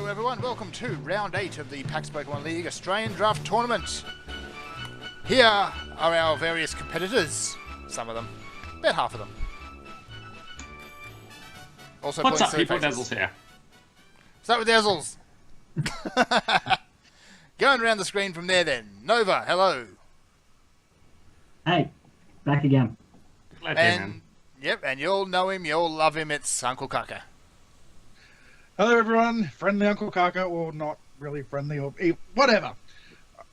everyone, welcome to round 8 of the PAX Pokemon League Australian Draft Tournament. Here are our various competitors, some of them, about half of them. Also, what's up people, Dezzles here. Start with Dezzles. Going around the screen from there then. Nova, hello. Hey, back again. And, yep, and you'll know him, you'll love him, it's Uncle Kaka. Hello everyone, friendly Uncle Kaka, or not really friendly, or whatever.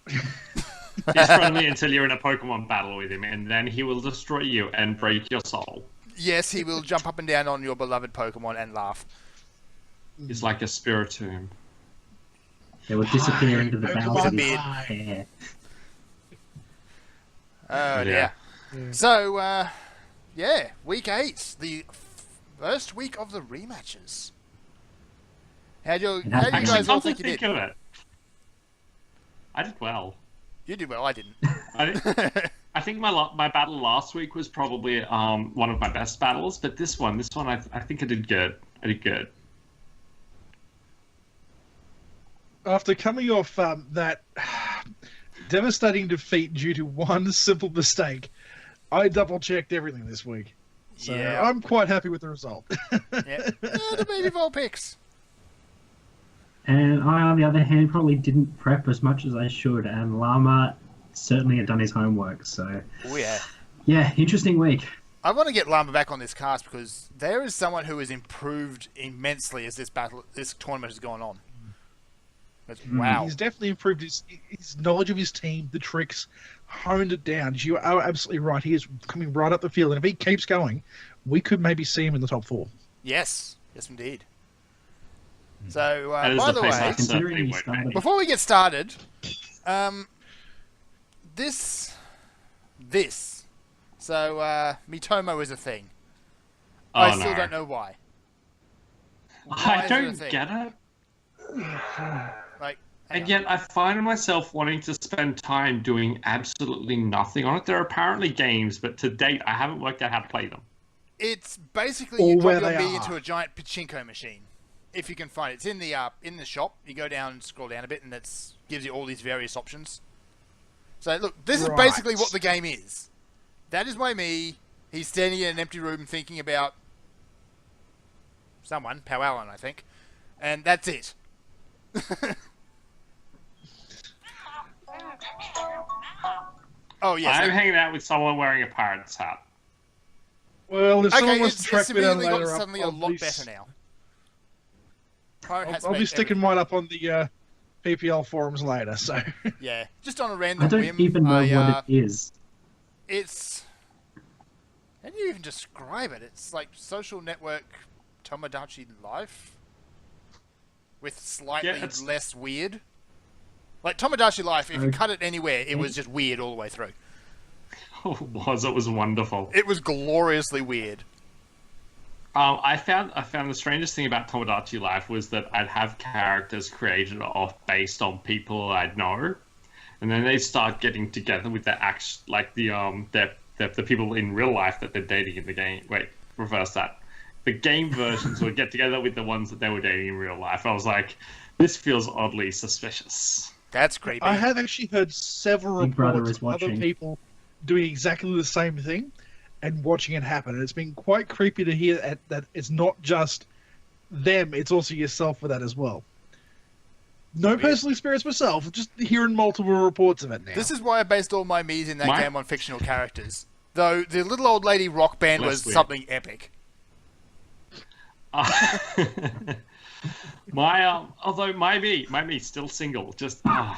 He's friendly until you're in a Pokemon battle with him, and then he will destroy you and break your soul. Yes, he will jump up and down on your beloved Pokemon and laugh. He's like a Spiritomb. They will disappear into the bowels of his hair. Oh dear. Yeah. So, yeah, week 8, the first week of the rematches. How do you guys all think you did? Of it. I did well. You did well, I didn't. I think my battle last week was probably one of my best battles, but this one I think I did good. I did good. After coming off that devastating defeat due to one simple mistake, I double-checked everything this week. So yeah. I'm quite happy with the result. Yeah, the baby ball picks. And I, on the other hand, probably didn't prep as much as I should, and Llama certainly had done his homework, so... Oh, yeah. Yeah, interesting week. I want to get Llama back on this cast because there is someone who has improved immensely as this tournament has gone on. Wow. He's definitely improved his knowledge of his team, the tricks, honed it down. You are absolutely right. He is coming right up the field, and if he keeps going, we could maybe see him in the top 4. Yes. Yes, indeed. So, by the way, before we get started, so, Mitomo is a thing. I still don't know why. I don't get it. And yet I find myself wanting to spend time doing absolutely nothing on it. There are apparently games, but to date I haven't worked out how to play them. It's basically you drop your Mii into a giant pachinko machine. If you can find it. It's in the shop. You go down and scroll down a bit and it gives you all these various options. So look, this is basically what the game is. That is my Mii. He's standing in an empty room thinking about someone, Pow Allen, I think. And that's it. Oh yes. I'm hanging out with someone wearing a pirate's hat. Well, if someone wants to it's track me down later, suddenly a lot better now. I'll be sticking mine up on the PPL forums later. So yeah, just on a random whim. I don't even know what it is. It's how do you even describe it? It's like social network Tomodachi Life with slightly less weird. Like Tomodachi Life, if you cut it anywhere, it was just weird all the way through. Oh, it was wonderful. It was gloriously weird. I found the strangest thing about Tomodachi Life was that I'd have characters created based on people I'd know, and then they start getting together with the the people in real life that they're dating in the game. Wait, reverse that. The game versions would get together with the ones that they were dating in real life. I was like, this feels oddly suspicious. That's creepy. I have actually heard several reports of other people doing exactly the same thing and watching it happen. And it's been quite creepy to hear that it's not just them, it's also yourself with that as well. No personal experience myself, just hearing multiple reports of it now. This is why I based all my Miis in that game on fictional characters. Though the little old lady rock band was something epic. Although my Mii's still single, just I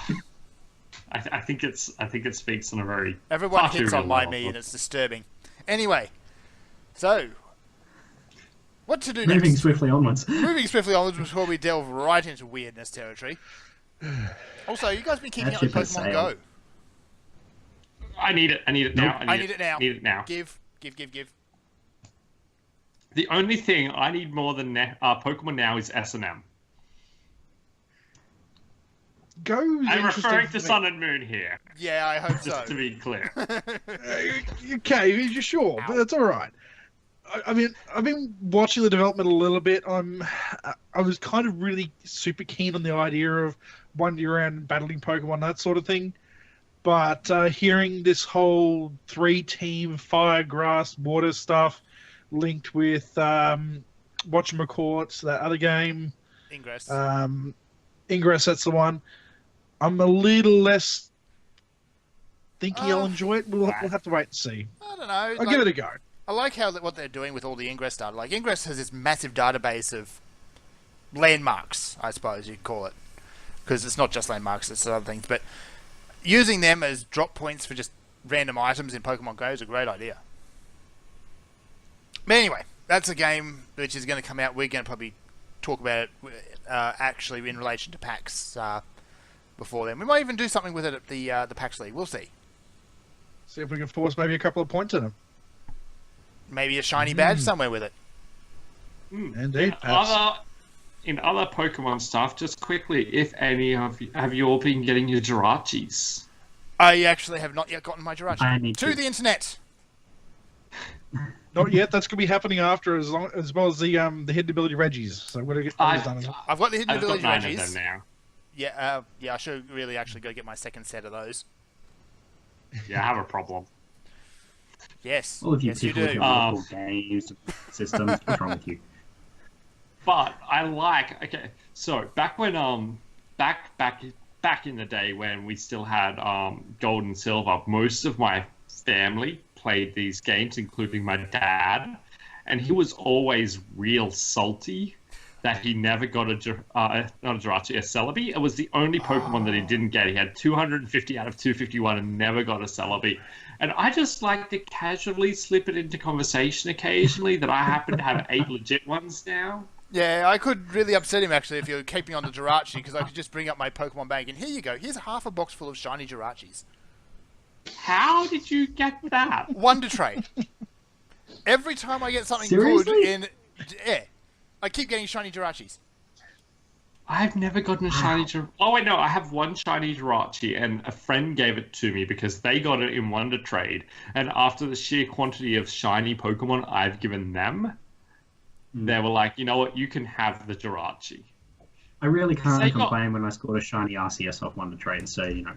think it speaks on a very everyone hits on my Mii and it's disturbing. Anyway, so what to do next? Moving swiftly onwards before we delve right into weirdness territory. Also, you guys been keeping up with Pokemon Go? I need it now. I need it now. Give. The only thing I need more than Pokemon now is S&M. I'm referring to Sun and Moon here. Yeah, I hope so. Just to be clear. Okay, you're sure, but that's all right. I mean, I've been watching the development a little bit. I was kind of really super keen on the idea of wandering around battling Pokemon, that sort of thing. But hearing this whole 3-team fire, grass, water stuff linked with whatchamacallits, that other game, Ingress. Ingress, that's the one. I'm a little less thinking I'll enjoy it. We'll have to wait and see. I don't know. I'll give it a go. I like what they're doing with all the Ingress data. Like, Ingress has this massive database of landmarks, I suppose you'd call it. Because it's not just landmarks, it's other things. But using them as drop points for just random items in Pokemon Go is a great idea. But anyway, that's a game which is going to come out. We're going to probably talk about it actually in relation to PAX before then. We might even do something with it at the PAX League. We'll see. See if we can force maybe a couple of points in them. Maybe a shiny badge somewhere with it. Indeed. In other Pokemon stuff, just quickly, if any of you, have you all been getting your Jirachis? I actually have not yet gotten my Jirachi. To the internet! Not yet. That's going to be happening after, as well as the hidden ability Reggies. So we're going to get those done. I've got the hidden ability Reggies. Reggies. Of them now. Yeah, I should really actually go get my second set of those. Yeah, I have a problem. Yes. All of you yes, you people do. with your local games, systems, what's wrong with you? But I okay. So back when back in the day when we still had Gold and Silver, most of my family played these games, including my dad, and he was always real salty that he never got not a Jirachi, a Celebi. It was the only Pokemon that he didn't get. He had 250 out of 251 and never got a Celebi. And I just like to casually slip it into conversation occasionally that I happen to have 8 legit ones now. Yeah, I could really upset him actually if you were keeping on the Jirachi, because I could just bring up my Pokemon bag and here you go. Here's half a box full of shiny Jirachis. How did you get that? Wonder Trade. Every time I get something Seriously? good in... Yeah. I keep getting shiny Jirachis. I've never gotten a shiny Jirachi. Oh, wait, no. I have one shiny Jirachi, and a friend gave it to me because they got it in Wonder Trade. And after the sheer quantity of shiny Pokemon I've given them, they were like, you know what? You can have the Jirachi. I really can't complain when I scored a shiny RCS off Wonder Trade, so, you know.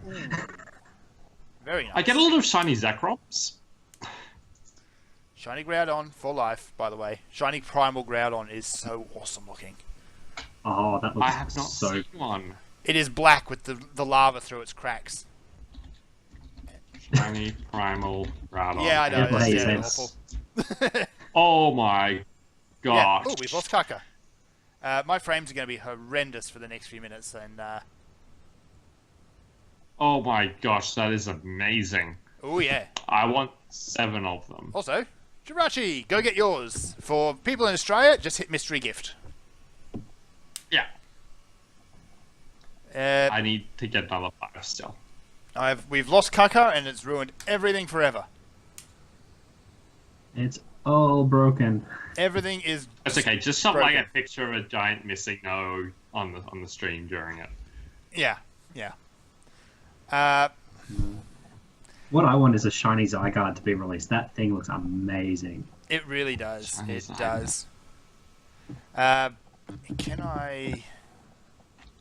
Very nice. I get a lot of shiny Zekroms. Shiny Groudon for life, by the way. Shiny Primal Groudon is so awesome looking. Oh, that looks I have not seen one. It is black with the lava through its cracks. Shiny Primal Groudon. Yeah, I know. It's awful. Oh my gosh. Yeah. Oh, we've lost Kaka. My frames are going to be horrendous for the next few minutes, and oh my gosh, that is amazing. oh yeah. I want 7 of them. Also, Jirachi, go get yours. For people in Australia, just hit mystery gift. Yeah. I I need to get another 5 still. we've lost Kaka, and it's ruined everything forever. It's all broken. Everything is. That's okay. Just shove broken. like a picture of a giant Missingno on the stream during it. Yeah, yeah. What I want is a shiny Zygarde to be released. That thing looks amazing. It really does. Shiny It Zygarde. does. Can I?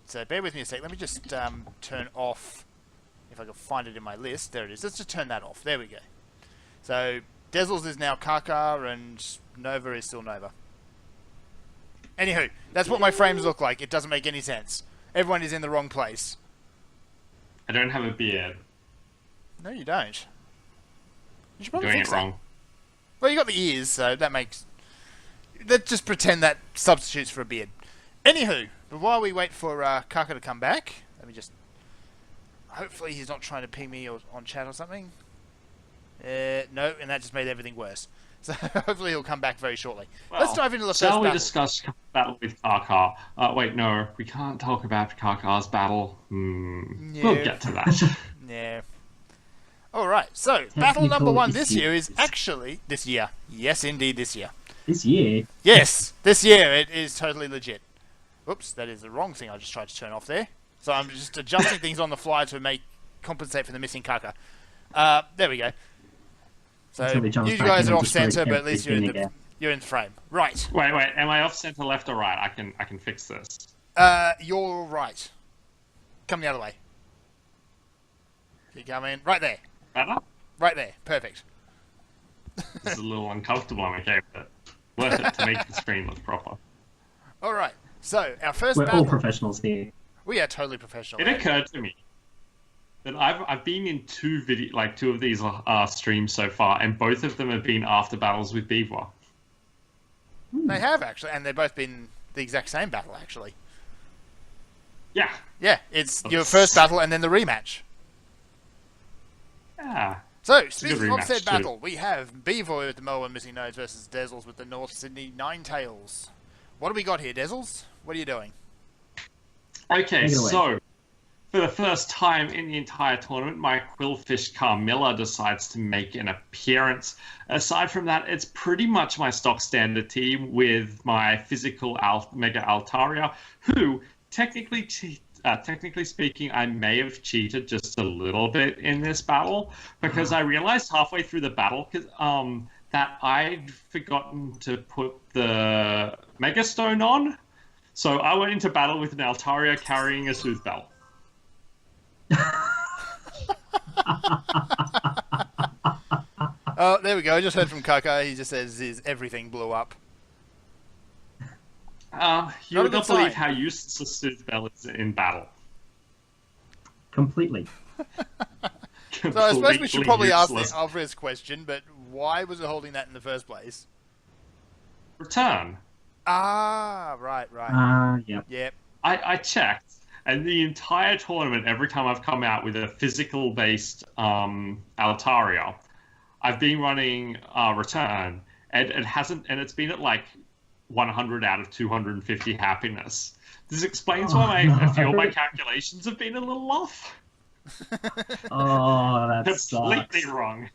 So bear with me a sec. Let me just turn off. If I can find it in my list, there it is. Let's just turn that off. There we go. So Dezzles is now Kaka, and Nova is still Nova. Anywho, that's what my frames look like. It doesn't make any sense. Everyone is in the wrong place. I don't have a beard. No, you don't. You should probably Doing fix it that. wrong. Well, you got the ears, so that makes... Let's just pretend that substitutes for a beard. Anywho, but while we wait for Kaka to come back, let me just... Hopefully he's not trying to ping me on chat or something. No, and that just made everything worse. So hopefully he'll come back very shortly. Well, Let's dive into the first shall we battle. discuss battle with Kaka? Wait, no, we can't talk about Kaka's battle. Yeah. We'll get to that. Yeah. Alright, so battle number 1 this year is actually... This year. Yes, indeed, this year. This year? Yes, this year it is totally legit. Whoops, that is the wrong thing I just tried to turn off there. So I'm just adjusting things on the fly to compensate for the missing Kaka. There we go. So you guys are off center, but at least you're in You're in the frame. Right. Wait. Am I off center, left, or right? I can fix this. You're right. Come the other way. Keep coming. Right there. Better? Right there. Perfect. This is a little uncomfortable, I'm okay, but worth it to make the screen look proper. All right. So our first We're battle. all professionals here. We are totally professional. It occurred to me that I've been in two of these streams so far, and both of them have been after battles with Beaver. They have actually, and they've both been the exact same battle actually. Yeah. Yeah, it's your first battle and then the rematch. Yeah. So, speaking of said battle, we have Beaver with the Melbourne Missingno versus Dezzles with the North Sydney Ninetales. What do we got here, Dezzles? What are you doing? Okay, so for the first time in the entire tournament, my Quillfish Carmilla decides to make an appearance. Aside from that, it's pretty much my stock standard team with my physical Mega Altaria, who technically speaking, I may have cheated just a little bit in this battle because I realized halfway through the battle that I'd forgotten to put the Mega Stone on. So I went into battle with an Altaria carrying a Sooth Bell. Oh, there we go. I just heard from Kaka. He just says everything blew up. You would not believe how useless a Sooth Bell is in battle. Completely. So I suppose we should probably ask the obvious question, but why was it holding that in the first place? Return. Ah, right. Yep. I checked, and the entire tournament, every time I've come out with a physical-based Altaria, I've been running Return, and it hasn't, and it's been at like 100 out of 250 happiness. This explains why a few of my calculations have been a little off. Oh, that's completely wrong.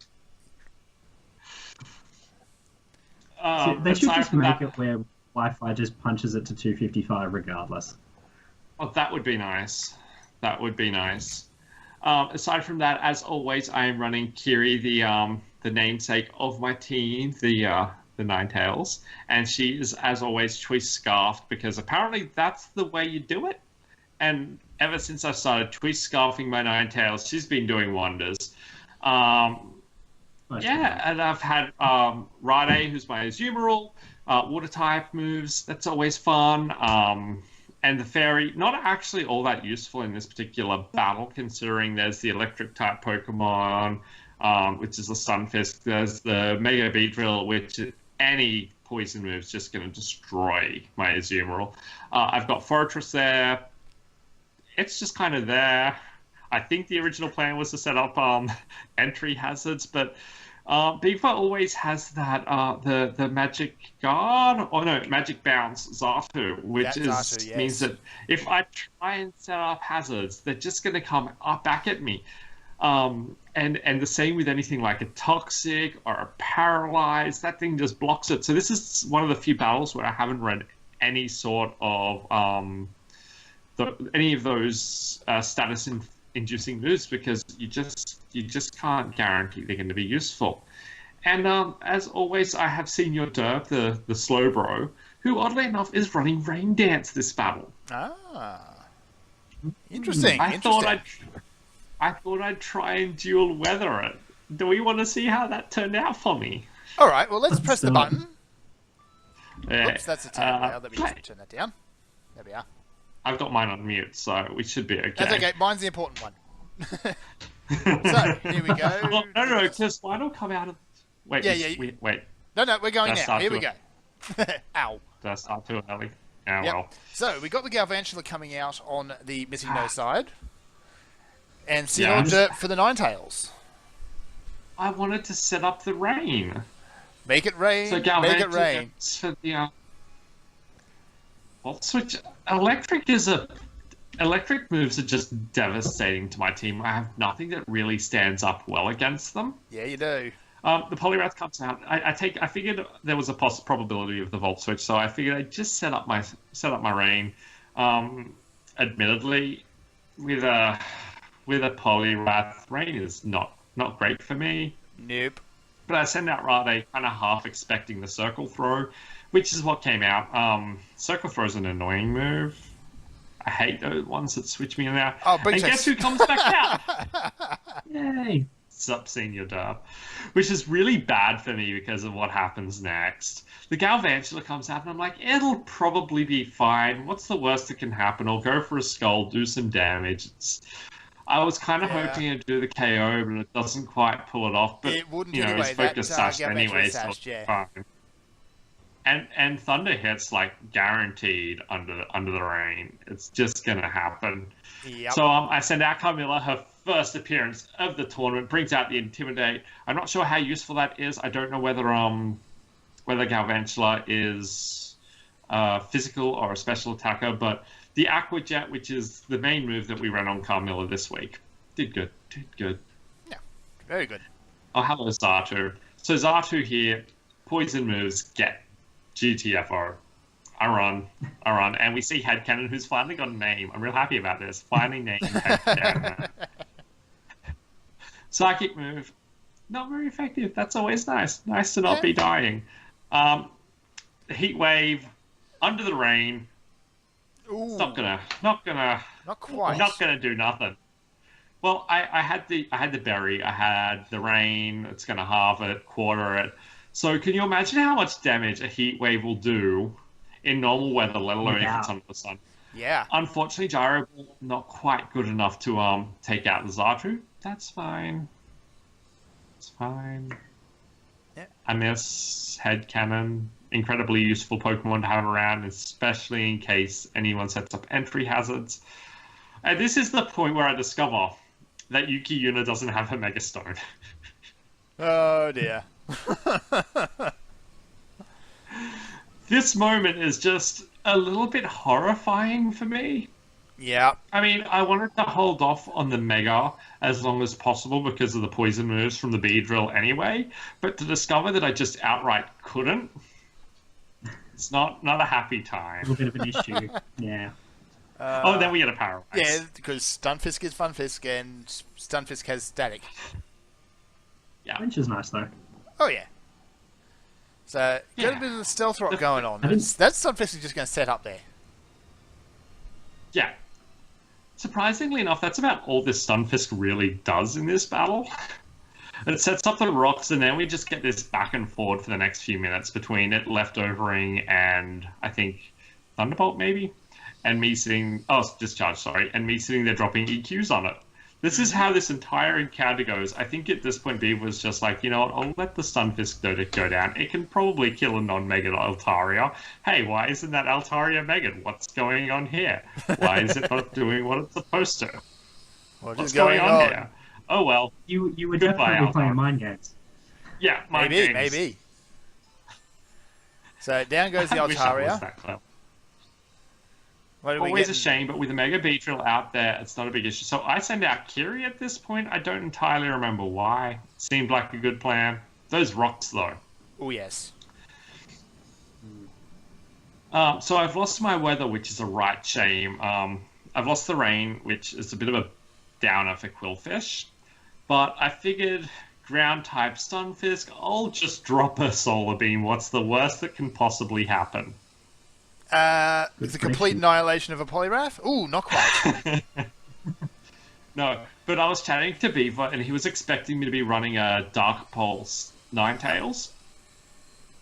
They should just make it where Wi-Fi just punches it to 255 regardless. Oh, that would be nice. That would be nice. Aside from that, as always, I am running Kiri, the namesake of my team, the Ninetales, and she is, as always, choice scarfed because apparently that's the way you do it. And ever since I started choice scarfing my Ninetales, she's been doing wonders. Yeah, and I've had Rade, who's my Azumarill, water type moves. That's always fun. And the fairy, not actually all that useful in this particular battle, considering there's the electric type Pokemon, which is the Stunfisk. There's the Mega Beedrill, which any poison move is just going to destroy my Azumarill. I've got Fortress there. It's just kind of there. I think the original plan was to set up entry hazards, but Beaver always has that the Magic Guard, or no, Magic Bounce Zatu, which means that if I try and set up hazards, they're just going to come back at me. And the same with anything like a Toxic or a Paralyze, that thing just blocks it. So this is one of the few battles where I haven't read any sort of any of those status-inducing moves because you just can't guarantee they're going to be useful. And as always, I have seen your Derp, the Slowbro, who oddly enough is running Rain Dance this battle. Ah, interesting. I thought I'd try and dual weather it. Do we want to see how that turned out for me? All right. Well, let's press the button. Yeah. Oops, that's a turn. Let me just turn that down. There we are. I've got mine on mute, so we should be okay. That's okay. Mine's the important one. So, here we go. Oh, no, because mine will come out of... Wait, wait. No, we're going now. Here we go. Ow. Did I start too early? Oh, yep. well. So, we got the Galvantula coming out on the Missingno side. And Sinnoh Dirt for the Ninetales. I wanted to set up the rain. Make it rain. So make it rain. For the, Volt Switch. Electric moves are just devastating to my team. I have nothing that really stands up well against them. Yeah, you do. The Poliwrath comes out. I figured there was a probability of the Volt Switch, so I figured I'd just set up my rain. Admittedly, with a Poliwrath, rain is not great for me. Nope. But I send out Rade kind of half expecting the circle throw, which is what came out. Circle throw is an annoying move. I hate those ones that switch me out. Oh, and guess who comes back out? Yay! Sup, Senior Dub. Which is really bad for me because of what happens next. The Galvantula comes out and I'm like, it'll probably be fine. What's the worst that can happen? I'll go for a skull, do some damage. I was kind of hoping to do the KO, but it doesn't quite pull it off. But, it wouldn't you know, get his away. focus sashed anyway, so Sashed, it's fine. And Thunder hits, like, guaranteed under the rain. It's just going to happen. Yep. So I send out Carmilla, her first appearance of the tournament, brings out the Intimidate. I'm not sure how useful that is. I don't know whether Galvantula is physical or a special attacker, but the Aqua Jet, which is the main move that we ran on Carmilla this week, did good. Yeah, very good. Oh, hello, Zartu. So Zartu here, poison moves, get GTFO. I run. And we see Headcannon, who's finally got a name. I'm real happy about this. Finally named Headcannon. Psychic move, not very effective. That's always nice. Nice to not be dying. Heat Wave, under the rain. Ooh. It's not gonna do nothing. Well, I had the berry, I had the rain. It's gonna halve it, quarter it. So can you imagine how much damage a heat wave will do in normal weather, let alone if it's under the sun? Yeah. Unfortunately, Gyro Ball not quite good enough to take out the Zartu. That's fine. It's fine. Yeah. I miss Headcannon. Incredibly useful Pokemon to have around, especially in case anyone sets up entry hazards. And this is the point where I discover that Yuki Yuna doesn't have her Mega Stone. Oh dear. This moment is just a little bit horrifying for me. Yeah. I mean, I wanted to hold off on the Mega as long as possible because of the poison moves from the Beedrill anyway, but to discover that I just outright couldn't, it's not a happy time. A little bit of an issue, yeah. Then we get a Paralyze. Yeah, because Stunfisk is Funfisk and Stunfisk has Static. Yeah. Which is nice, though. Oh, yeah. So, got a bit of the stealth rock going on. That Stunfisk is just going to set up there. Yeah. Surprisingly enough, that's about all this Stunfisk really does in this battle. It sets up the rocks, and then we just get this back and forward for the next few minutes between it leftovering and, I think, Thunderbolt, maybe? And me sitting... Oh, Discharge, sorry. And me sitting there dropping EQs on it. This is how this entire encounter goes. I think at this point, Beav was just like, you know what, I'll let the Stunfisk go down. It can probably kill a non-Mega Altaria. Hey, why isn't that Altaria Mega? What's going on here? Why is it not doing what it's supposed to? What's going on here? Oh, well. You were definitely playing mind games. Yeah, mind games. Maybe. So down goes the Altaria. Always a shame, but with a Mega Beedrill out there, it's not a big issue. So I send out Kiri at this point. I don't entirely remember why. Seemed like a good plan. Those rocks, though. Oh, yes. So I've lost my weather, which is a right shame. I've lost the rain, which is a bit of a downer for Quillfish. But I figured ground-type Stunfisk, I'll just drop a Solar Beam. What's the worst that can possibly happen? The complete annihilation of a Poliwrath? Ooh, not quite. No, but I was chatting to Beaver, and he was expecting me to be running a Dark Pulse Ninetales.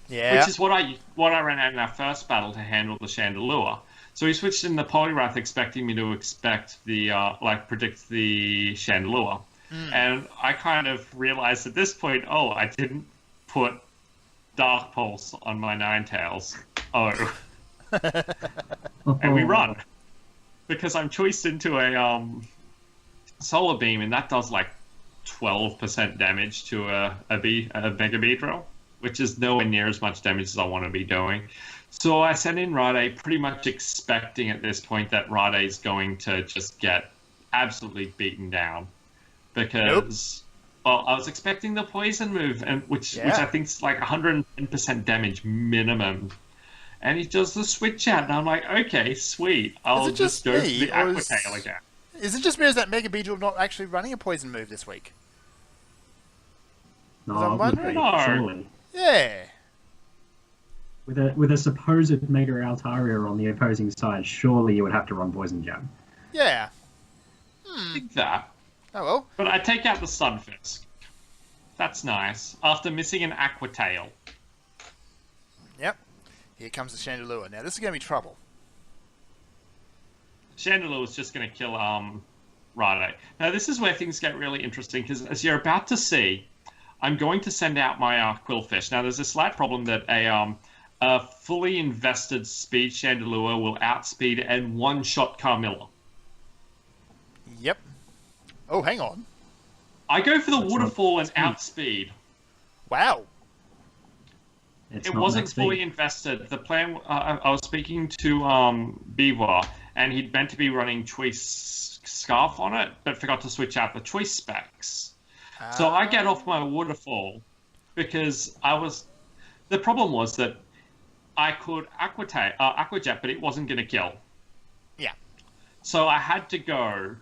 Yeah. Which is what I ran out in our first battle to handle the Chandelure. So he switched in the Poliwrath, expecting me to predict the Chandelure. And I kind of realized at this point, I didn't put Dark Pulse on my Ninetales. Oh. And we run. Because I'm choiced into a Solar Beam, and that does like 12% damage to a Mega Beedrill, which is nowhere near as much damage as I want to be doing. So I send in Rade, pretty much expecting at this point that Rade is going to just get absolutely beaten down. Because, well, I was expecting the poison move, which I think is like 110% damage minimum. And he does the switch out, and I'm like, okay, sweet. I'll just go for the Aqua Tail again. Is it just me, or is that Mega Beedrill not actually running a poison move this week? No, I'm wondering. surely. Yeah. With a supposed Mega Altaria on the opposing side, surely you would have to run Poison Jab. Yeah. I think that. Oh well. But I take out the Sunfisk. That's nice. After missing an Aqua Tail. Yep. Here comes the Chandelure. Now this is going to be trouble. Chandelure is just going to kill Rade. Now this is where things get really interesting, because as you're about to see, I'm going to send out my Quillfish. Now there's a slight problem that a fully invested speed Chandelure will outspeed and one-shot Carmilla. Yep. Oh, hang on. I go for the Waterfall and outspeed. Wow. It wasn't fully invested. The plan. I was speaking to Beaver, and he'd meant to be running Choice Scarf on it, but forgot to switch out the Choice specs. So I get off my Waterfall because I was. The problem was that I could Aqua Jet, but it wasn't going to kill. Yeah. So I had to go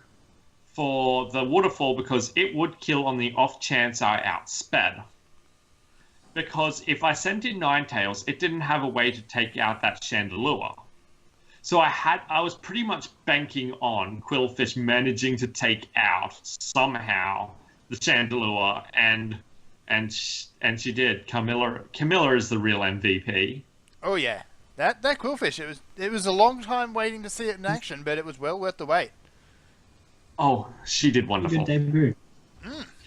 for the Waterfall because it would kill on the off chance I outsped. Because if I sent in Ninetales, it didn't have a way to take out that Chandelure. So I was pretty much banking on Quillfish managing to take out somehow the Chandelure, and she did. Camilla is the real MVP. Oh yeah, that Quillfish. It was a long time waiting to see it in action, but it was well worth the wait. Oh, she did wonderful. Good debut.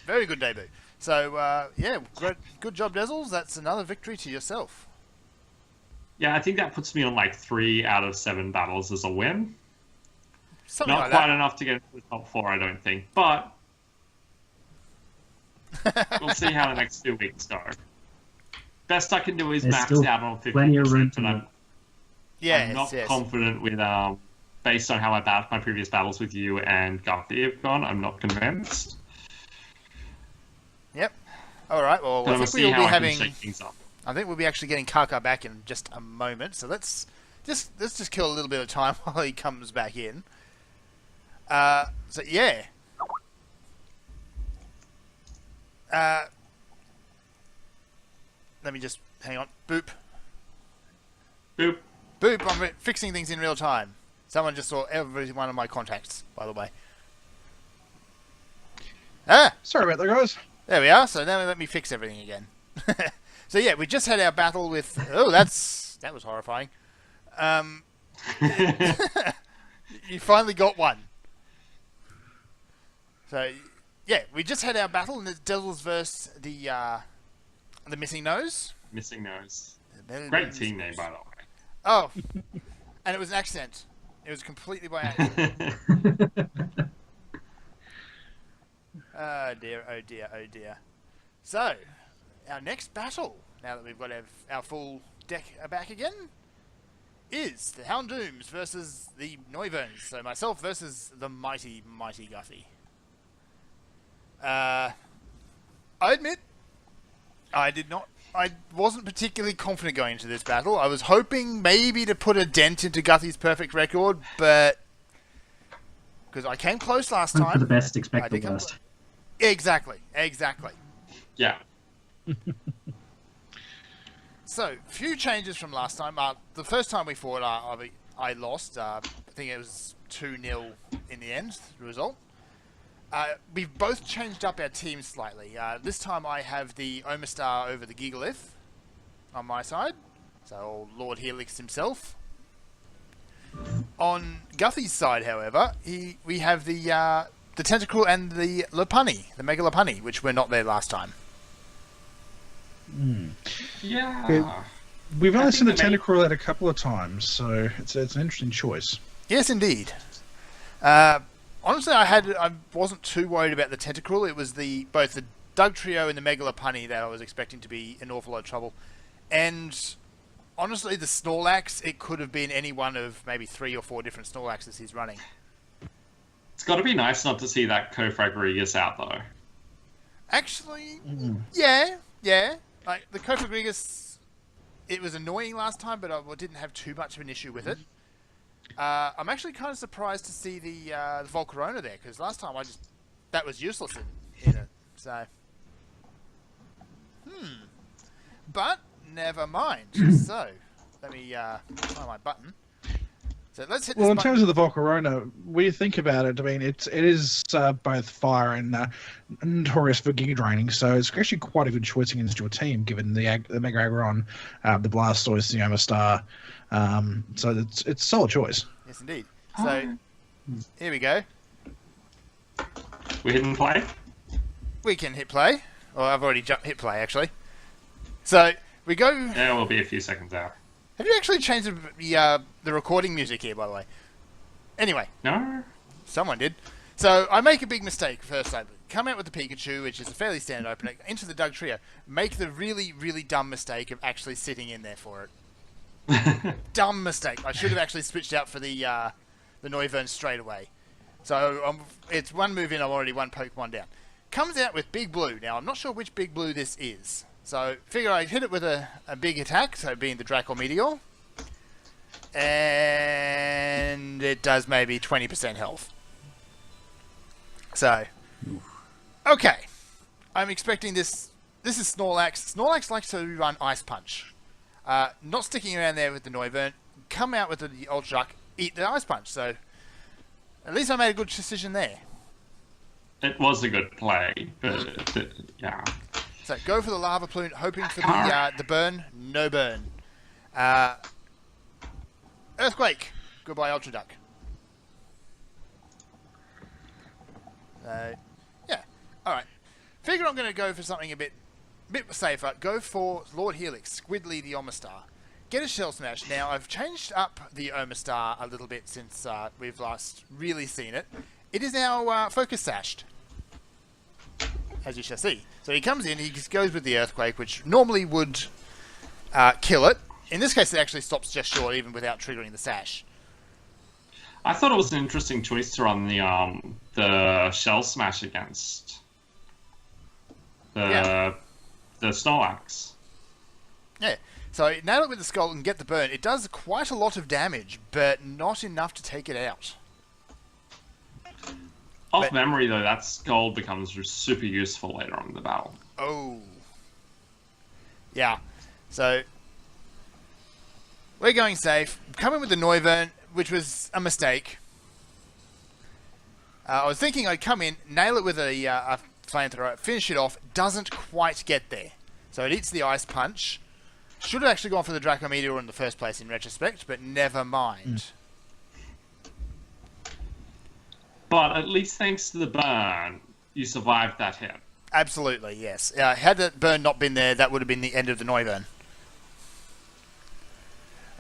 Very good debut. So yeah, good job, Dezzles. That's another victory to yourself. Yeah, I think that puts me on like 3 out of 7 battles as a win. Something Not like quite that. enough to get into the top 4, I don't think. But we'll see how the next 2 weeks go. Best I can do is max out on 50%, plenty of room but I'm not confident with based on how my previous battles with you and Guppy have gone. I'm not convinced. Yep. All right. Well, I think we'll be having. I think we'll be actually getting Kaka back in just a moment. So let's just kill a little bit of time while he comes back in. So yeah. Let me just hang on. Boop. Boop. Boop. I'm fixing things in real time. Someone just saw every one of my contacts, by the way. Sorry about that, guys. There we are. So now let me fix everything again. So yeah, we just had our battle with. Oh, that was horrifying. You finally got one. So yeah, we just had our battle, and it's Dezzles versus the Missingnos. Missingnos. Great team name, by the way. Oh, and it was an accident. It was completely by accident. Oh dear, oh dear, oh dear. So, our next battle, now that we've got our full deck back again, is the Houndooms versus the Noiverns. So myself versus the mighty, mighty Guffy. I admit, I wasn't particularly confident going into this battle. I was hoping maybe to put a dent into Guffy's perfect record, but because I came close last time. For the best, expect the worst. Exactly. Yeah. So, few changes from last time. The first time we fought, I lost. I think it was 2-0 in the end, the result. We've both changed up our teams slightly. This time I have the Omastar over the Gigalith on my side. So, Lord Helix himself. On Guffy's side, however, we have the Tentacruel and the Lopunny, the Mega Lopunny, which were not there last time. Yeah. We've only seen the Tentacruel out a couple of times, so it's an interesting choice. Yes, indeed. Honestly, I wasn't too worried about the Tentacruel. It was both the Dugtrio and the Mega Lopunny that I was expecting to be an awful lot of trouble. And honestly, the Snorlax, it could have been any one of maybe 3 or 4 different Snorlaxes he's running. It's got to be nice not to see that Kofragrigus out, though. Actually, yeah. Like, the Kofragrigus, it was annoying last time, but I didn't have too much of an issue with it. I'm actually kind of surprised to see the Volcarona there, because last time that was useless in it. So, But never mind. So, let me try my button. So let's hit this in terms of the Volcarona, when you think about it, I mean, it is both fire and notorious for giga draining, so it's actually quite a good choice against your team, given the Mega Aggron, the Blastoise, the Omastar. So it's a solid choice. Yes, indeed. So, here we go. We hitting play? We can hit play. Well, I've already hit play, actually. So, we go... Yeah, we'll be a few seconds out. Have you actually changed the recording music here, by the way? Anyway. No. Someone did. So, I make a big mistake first. I come out with the Pikachu, which is a fairly standard opener, into the Doug Trio. Make the really, really dumb mistake of actually sitting in there for it. Dumb mistake. I should have actually switched out for the Noiverns straight away. So, it's one move in, I'm already one Pokemon down. Comes out with Big Blue. Now, I'm not sure which Big Blue this is. So, figure I'd hit it with a big attack, so being the Draco Meteor. And it does maybe 20% health. So, okay. I'm expecting this. This is Snorlax. Snorlax likes to run Ice Punch. Not sticking around there with the Noivern. Come out with the Ultra Duck, eat the Ice Punch. So, at least I made a good decision there. It was a good play, but yeah. So go for the Lava Plume, hoping for the burn. No burn. Earthquake. Goodbye, Ultra Duck. Yeah. All right. Figure I'm going to go for something a bit safer. Go for Lord Helix, Squidly the Omastar. Get a Shell Smash. Now, I've changed up the Omastar a little bit since we've last really seen it. It is now Focus Sashed, as you shall see. So he comes in, he just goes with the Earthquake, which normally would kill it. In this case, it actually stops just short, even without triggering the Sash. I thought it was an interesting choice to run the Shell Smash against the Snorlax. Yeah, so nail it with the Skull and get the burn. It does quite a lot of damage, but not enough to take it out. Off memory, though, that Skull becomes super useful later on in the battle. Oh. Yeah. So, we're going safe. Coming with the Noivern, which was a mistake. I was thinking I'd come in, nail it with a Flamethrower, finish it off. Doesn't quite get there. So it eats the Ice Punch. Should have actually gone for the Draco Meteor in the first place in retrospect, but never mind. But at least thanks to the burn, you survived that hit. Absolutely, yes. Had that burn not been there, that would have been the end of the Noivern.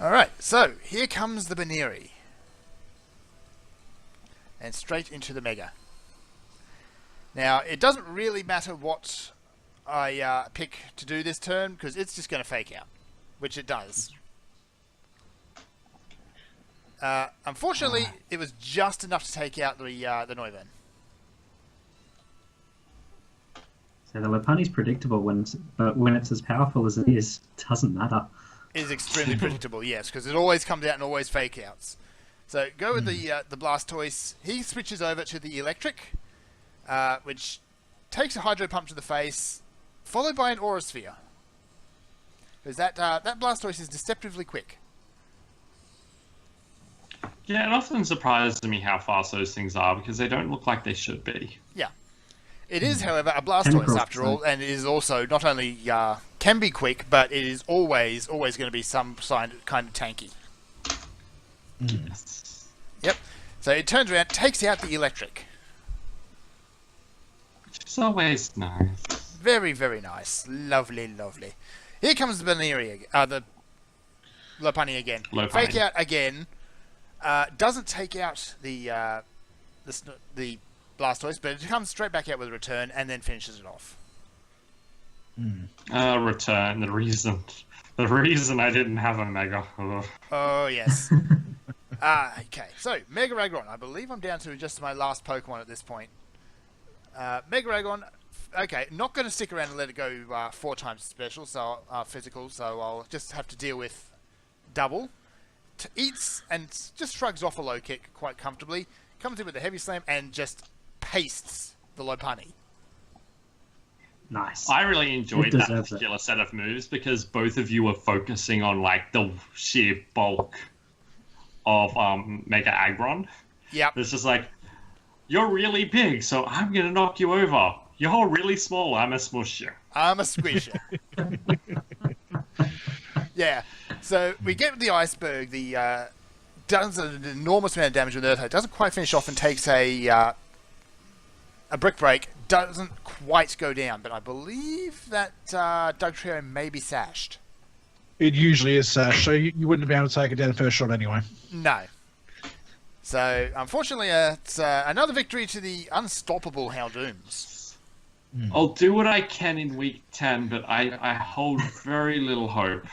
Alright, so here comes the Baneri. And straight into the Mega. Now, it doesn't really matter what I pick to do this turn, because it's just going to fake out. Which it does. Unfortunately, it was just enough to take out the Noivern. So the Lopunny's predictable, but when it's as powerful as it is, it doesn't matter. It is extremely predictable, yes, because it always comes out and always fake outs. So go with the Blastoise. He switches over to the Electric, which takes a Hydro Pump to the face, followed by an Aura Sphere. Because that Blastoise is deceptively quick. Yeah, it often surprises me how fast those things are, because they don't look like they should be. Yeah. It is, however, a Blastoise after all, and it is also not only can be quick, but it is always going to be some kind of tanky. Yes. Yep. So it turns around, takes out the Electric. Which is always nice. Very, very nice. Lovely, lovely. Here comes the Baneri, the Lopunny again. Lopunny. Fake out again. Doesn't take out the Blastoise, but it comes straight back out with a return and then finishes it off. Return. The reason I didn't have a Mega. Ugh. Oh, yes. Okay, so Mega Aggron. I believe I'm down to just my last Pokemon at this point. Mega Aggron. Okay, not going to stick around and let it go 4 times special, so physical. So I'll just have to deal with double. Eats and just shrugs off a low kick quite comfortably. Comes in with a heavy slam and just pastes the Lopunny. Nice. I really enjoyed that particular set of moves because both of you were focusing on like the sheer bulk of Mega Aggron. Yep. It's just like, you're really big, so I'm going to knock you over. You're really small, I'm a smush you. I'm a squish you. Yeah. So we get the iceberg, does an enormous amount of damage with Earth. Doesn't quite finish off and takes a brick break. Doesn't quite go down, but I believe that Doug Trio may be sashed. It usually is sashed, so you wouldn't be able to take it down the first shot anyway. No. So, unfortunately, it's another victory to the unstoppable Houndooms. I'll do what I can in week 10, but I hold very little hope.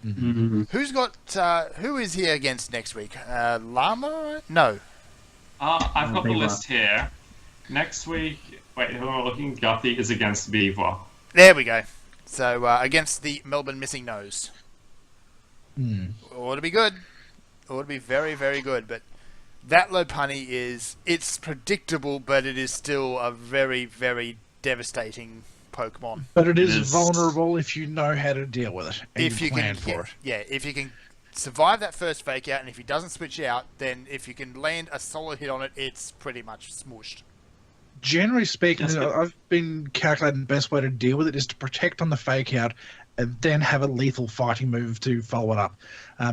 Who is here against next week? Llama? No. I've got the list here. Next week, wait, who am I looking? Guthrie is against Beaver. There we go. So, against the Melbourne Missingnos. Ought to be good. Ought to be very, very good. But that Lopunny it's predictable, but it is still a very, very devastating Pokemon. But it is vulnerable if you know how to deal with it. And if you plan can, for it. Yeah, if you can survive that first fake out, and if he doesn't switch out, then if you can land a solid hit on it, it's pretty much smooshed. Generally speaking, I've been calculating the best way to deal with it is to protect on the fake out and then have a lethal fighting move to follow it up.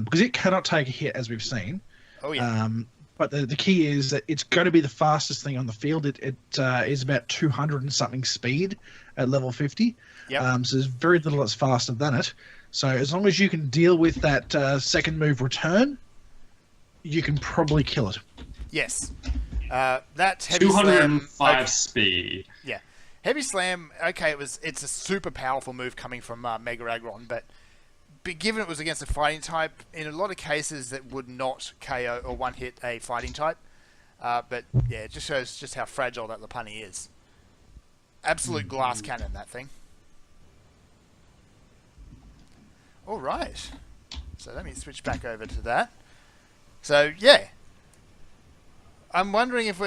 Because it cannot take a hit, as we've seen. Oh, yeah. But the key is that it's going to be the fastest thing on the field. It is about 200 and something speed at level 50. Yep. So there's very little that's faster than it. So as long as you can deal with that second move return, you can probably kill it. Yes. That Heavy 205 Slam, speed. Yeah. Heavy Slam, okay, it's a super powerful move coming from Mega Aggron, but given it was against a fighting type, in a lot of cases that would not KO or one-hit a fighting type. But yeah, it just shows just how fragile that Lopunny is. Absolute glass cannon, that thing. All right. So let me switch back over to that. So, yeah. I'm wondering if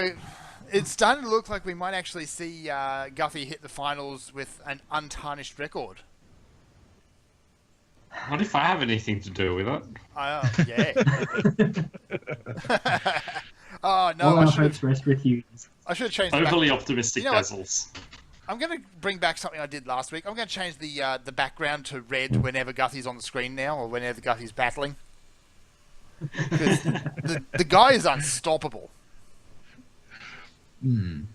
it's starting to look like we might actually see Guthrie hit the finals with an untarnished record. What if I have anything to do with it? Yeah. Oh, no. All our hopes rest with you. I should have changed Overly optimistic Dezzles. I'm going to bring back something I did last week. I'm going to change the background to red whenever Guthrie's on the screen now, or whenever Guthrie's battling. Because the guy is unstoppable. And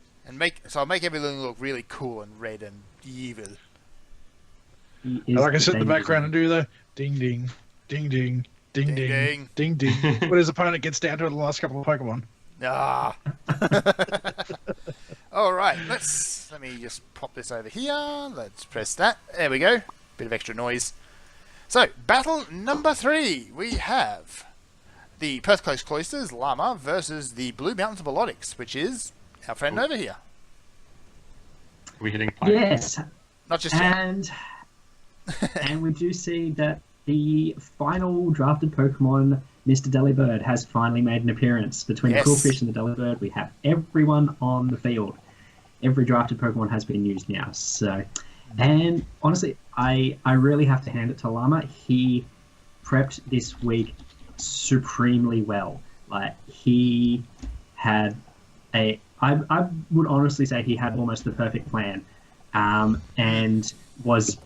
I'll make everything look really cool and red and evil. Like I sit in the background and do the ding ding, ding ding, ding ding, ding ding. When his opponent gets down to the last couple of Pokemon. Ah. All right, let me just pop this over here. Let's press that. There we go. Bit of extra noise. So, battle number 3. We have the Perth Cloysters Llama versus the Blue Mountains Milotics, which is our friend over here. Are we hitting play? Yes. Not just yet. And we do see that the final drafted Pokemon, Mr. Delibird, has finally made an appearance. Between the Quillfish and the Delibird, we have everyone on the field. Every drafted Pokemon has been used now. So, and honestly, I really have to hand it to Llama. He prepped this week supremely well. Like, he had I would honestly say he had almost the perfect plan, and was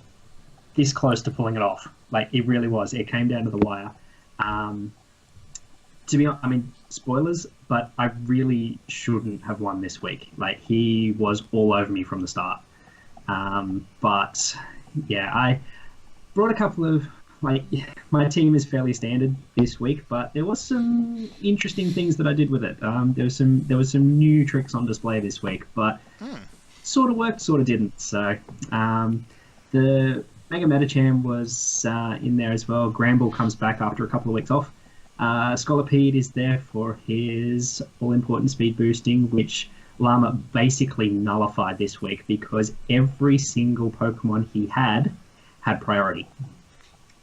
this close to pulling it off. Like, it really was. It came down to the wire. To be honest, I mean, spoilers, but I really shouldn't have won this week. Like, he was all over me from the start. But yeah, I brought a couple of, like, my team is fairly standard this week, but there was some interesting things that I did with it. There was some new tricks on display this week, but sort of worked, sort of didn't. So the Mega Metacham was in there as well. Gramble comes back after a couple of weeks off. Scolipede is there for his all-important speed boosting, which Llama basically nullified this week because every single Pokemon he had priority.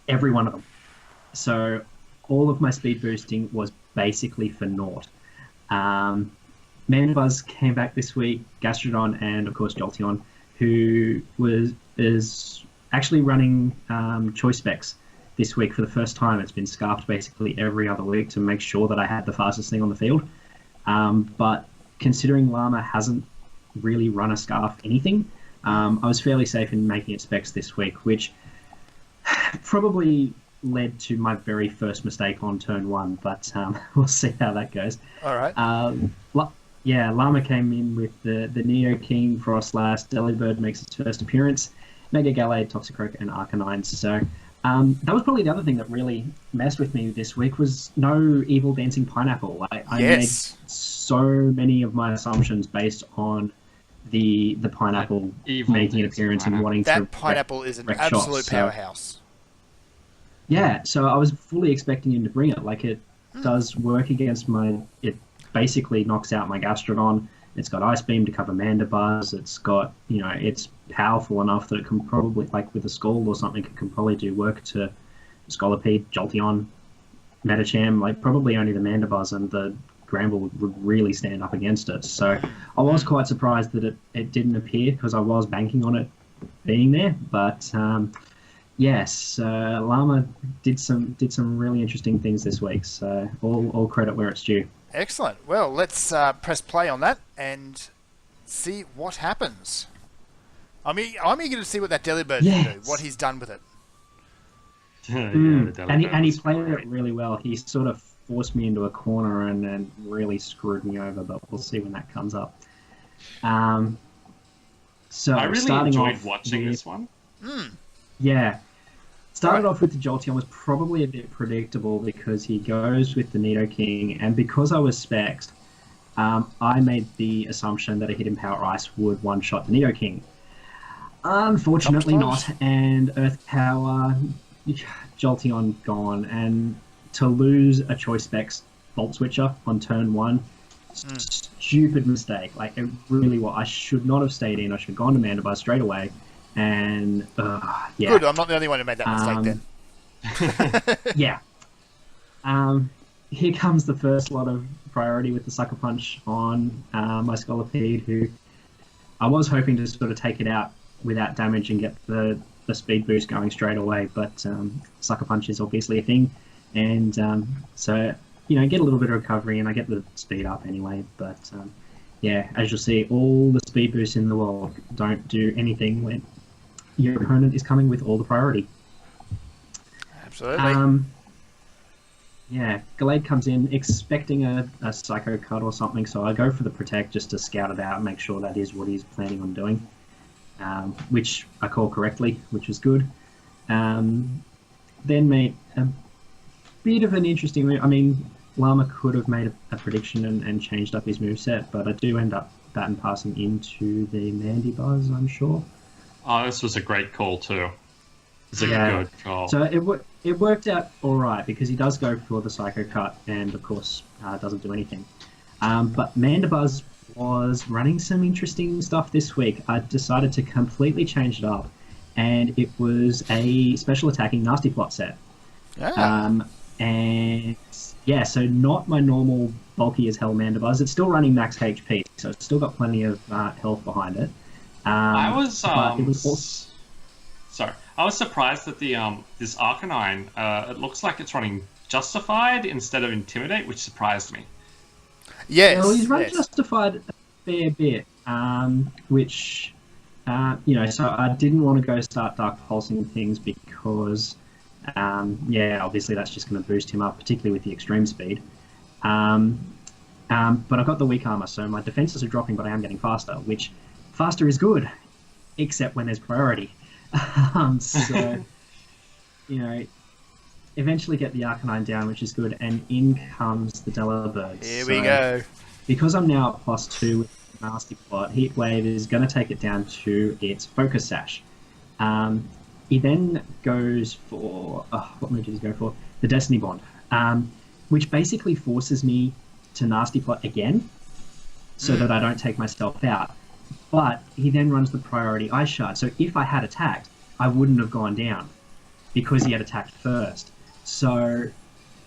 Every one of them. So all of my speed boosting was basically for naught. Manbuzz came back this week, Gastrodon, and of course Jolteon. who is actually running choice specs this week for the first time. It's been scarfed basically every other week to make sure that I had the fastest thing on the field. But considering Llama hasn't really run a scarf anything, I was fairly safe in making it specs this week, which probably led to my very first mistake on turn 1, but we'll see how that goes. All right. Llama came in with the Neo King, Frostlass, Delibird makes its first appearance, Mega Gallade, Toxicroak, and Arcanine. So that was probably the other thing that really messed with me this week was no Evil Dancing Pineapple. I made so many of my assumptions based on the pineapple making an appearance and wanting to... That pineapple is an absolute powerhouse. Yeah, so I was fully expecting him to bring it. Like, it does work against my... It basically knocks out my Gastrodon. It's got Ice Beam to cover Mandibuzz. It's got, it's powerful enough that it can probably, like with a Scald or something, it can probably do work to Scolipede, Jolteon, Metacham. Like, probably only the Mandibuzz and the Gramble would really stand up against it. So I was quite surprised that it didn't appear because I was banking on it being there. But... yes, Llama did some really interesting things this week, so all credit where it's due. Excellent. Well, let's press play on that and see what happens. I'm eager to see what that Delibird can do, what he's done with it. And he played it really well. He sort of forced me into a corner and really screwed me over, but we'll see when that comes up. So I really enjoyed watching this one. Yeah. Started off with the Jolteon was probably a bit predictable because he goes with the Nidoking, and because I was spexed, I made the assumption that a Hidden Power Ice would one-shot the Nidoking. Unfortunately not, and Earth Power, Jolteon gone, and to lose a Choice Specs Volt Switcher on turn 1, stupid mistake. Like, it really was. I should not have stayed in. I should have gone to Mandibuzz straight away. And yeah. Good, I'm not the only one who made that mistake then. Yeah. Here comes the first lot of priority with the Sucker Punch on my Scolipede, who I was hoping to sort of take it out without damage and get the speed boost going straight away, but Sucker Punch is obviously a thing, and so, get a little bit of recovery and I get the speed up anyway, but yeah, as you'll see, all the speed boosts in the world don't do anything when your opponent is coming with all the priority. Absolutely. Yeah, Gallade comes in expecting a Psycho Cut or something, so I go for the Protect just to scout it out and make sure that is what he's planning on doing, which I call correctly, which is good. Then made a bit of an interesting move. I mean, Llama could have made a prediction and changed up his moveset, but I do end up baton passing into the Mandibuzz, I'm sure. Oh, this was a great call too. It's a good call. So it worked out all right because he does go for the Psycho Cut and, of course, doesn't do anything. But Mandibuzz was running some interesting stuff this week. I decided to completely change it up, and it was a special attacking Nasty Plot set. And yeah, so not my normal bulky as hell Mandibuzz. It's still running max HP, so it's still got plenty of health behind it. I was surprised that the this Arcanine, it looks like it's running Justified instead of Intimidate, which surprised me. Yes. Well, he's run Justified a fair bit, which so I didn't want to go start Dark Pulsing things because obviously that's just going to boost him up, particularly with the extreme speed. But I've got the weak armor, so my defenses are dropping, but I am getting faster, which faster is good, except when there's priority. So, eventually get the Arcanine down, which is good, and in comes the Delibird. Here we go. Because I'm now at +2 with Nasty Plot, Heat Wave is going to take it down to its Focus Sash. He then goes for... what move did he go for? The Destiny Bond, which basically forces me to Nasty Plot again, so that I don't take myself out. But he then runs the priority Ice Shard, so if I had attacked, I wouldn't have gone down, because he had attacked first. So